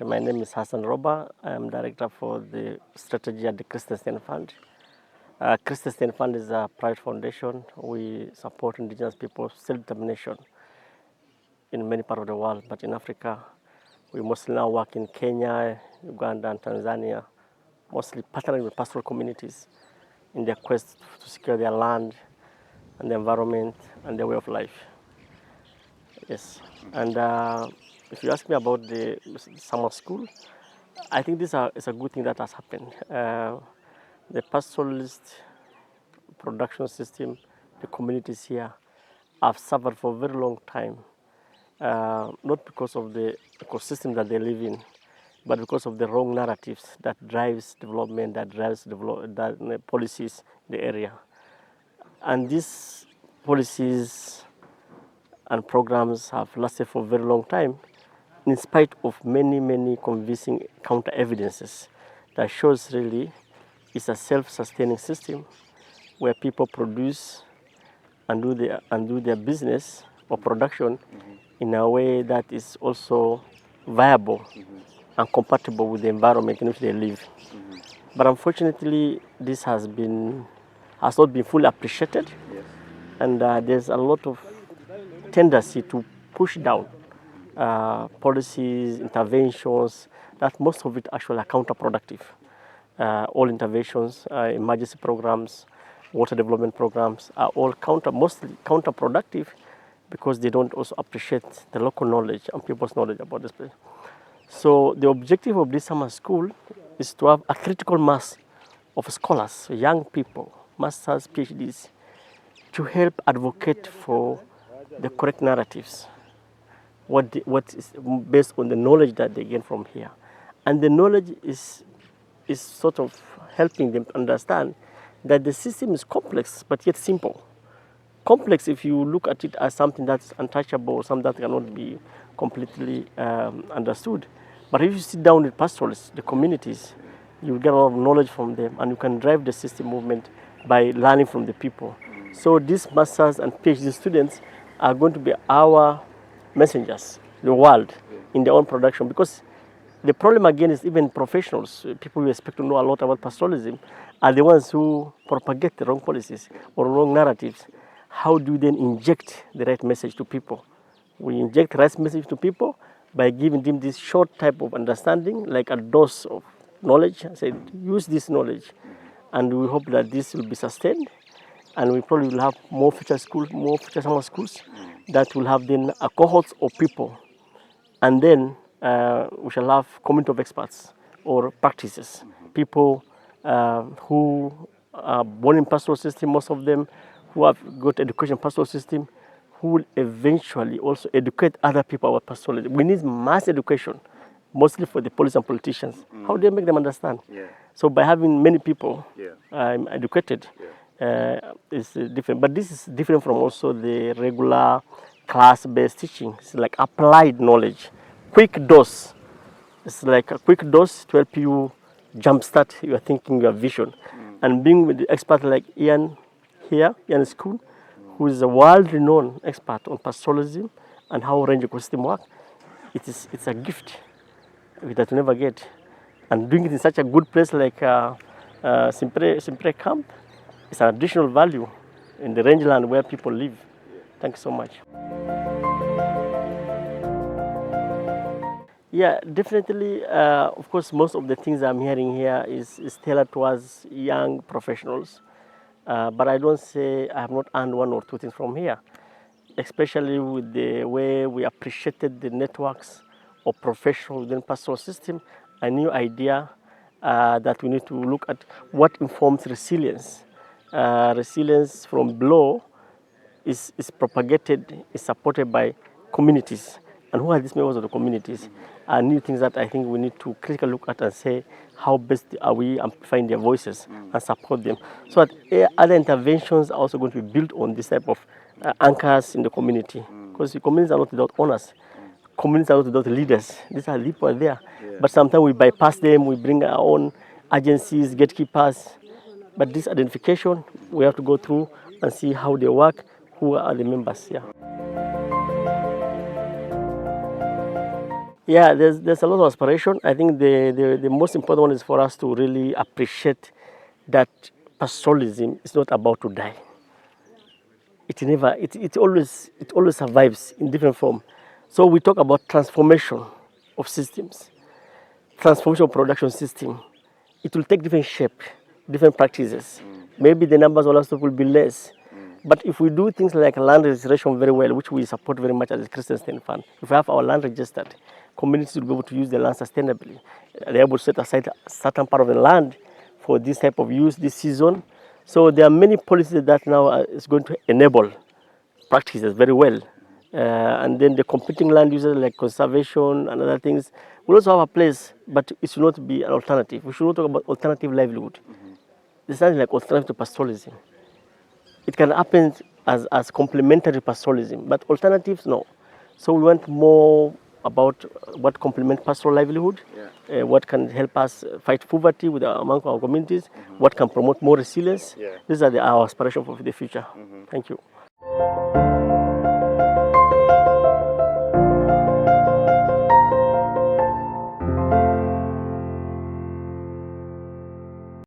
My name is Hassan Roba. I am director for the strategy at the Christensen Fund. Christensen Fund is a private foundation. We support indigenous people's self-determination in many parts of the world, but in Africa, we mostly now work in Kenya, Uganda, and Tanzania, mostly partnering with pastoral communities in their quest to secure their land and the environment and their way of life. Yes, and if you ask me about the summer school, I think this is a good thing that has happened. The pastoralist production system, the communities here have suffered for a very long time, not because of the ecosystem that they live in, but because of the wrong narratives that drives development, that drives policies in the area. And these policies and programs have lasted for a very long time, in spite of many convincing counter evidences that shows really it's a self-sustaining system where people produce and do their business or production in a way that is also viable and compatible with the environment in which they live. But unfortunately, this has not been fully appreciated, and there's a lot of tendency to push down policies, interventions, that most of it actually are counterproductive. All interventions, emergency programs, water development programs are all mostly counterproductive because they don't also appreciate the local knowledge and people's knowledge about this place. So the objective of this summer school is to have a critical mass of scholars, young people, masters, PhDs, to help advocate for the correct narratives, what is based on the knowledge that they gain from here. And the knowledge is sort of helping them understand that the system is complex but yet simple. Complex if you look at it as something that's untouchable, something that cannot be completely understood. But if you sit down with pastoralists, the communities, you get a lot of knowledge from them, and you can drive the system movement by learning from the people. So these masters and PhD students are going to be our messengers, the world, in their own production. Because the problem again is even professionals, people who expect to know a lot about pastoralism, are the ones who propagate the wrong policies or wrong narratives. How do you then inject the right message to people? We inject the right message to people by giving them this short type of understanding, like a dose of knowledge. Say, use this knowledge, and we hope that this will be sustained, and we probably will have more future summer schools that will have then a cohort of people, and then we shall have community of experts or practices, people who are born in pastoral system, most of them who have got education pastoral system, who will eventually also educate other people about pastoralism. We need mass education, mostly for the police and politicians. How do you make them understand? So by having many people educated, is different. But this is different from also the regular class-based teaching. It's like applied knowledge, quick dose. It's like a quick dose to help you jumpstart your thinking, your vision. And being with the expert like Ian here, Ian School, who is a world-renowned expert on pastoralism and how range ecosystem work, it's a gift that you never get. And doing it in such a good place like Simpre Camp is an additional value in the rangeland where people live. Thank you so much. Yeah, definitely. Of course, most of the things I'm hearing here is tailored towards young professionals. But I don't say I have not earned one or two things from here, especially with the way we appreciated the networks of professionals within pastoral system. A new idea that we need to look at what informs resilience. Resilience from below is propagated, is supported by communities. And who are these members of the communities? Are new things that I think we need to critically look at and say how best are we amplifying their voices and support them. So that other interventions are also going to be built on this type of anchors in the community. Because the communities are not without owners. Communities are not without leaders. These are people there. But sometimes we bypass them, we bring our own agencies, gatekeepers. But this identification, we have to go through and see how they work, who are the members here. Yeah, there's a lot of aspiration. I think the most important one is for us to really appreciate that pastoralism is not about to die. It always survives in different form. So we talk about transformation of systems, transformation of production system. It will take different shape, different practices. Maybe the numbers of livestock will be less. But if we do things like land registration very well, which we support very much as a Christian State Fund, if we have our land registered, communities will be able to use the land sustainably. They're able to set aside a certain part of the land for this type of use this season. So there are many policies that now is going to enable practices very well. And then the competing land uses like conservation and other things will also have a place, but it should not be an alternative. We should not talk about alternative livelihood. There's something like alternative to pastoralism. It can happen as complementary pastoralism, but alternatives, no. So we want more about what complement pastoral livelihood, what can help us fight poverty among our communities, what can promote more resilience. These are our aspirations for the future. Thank you.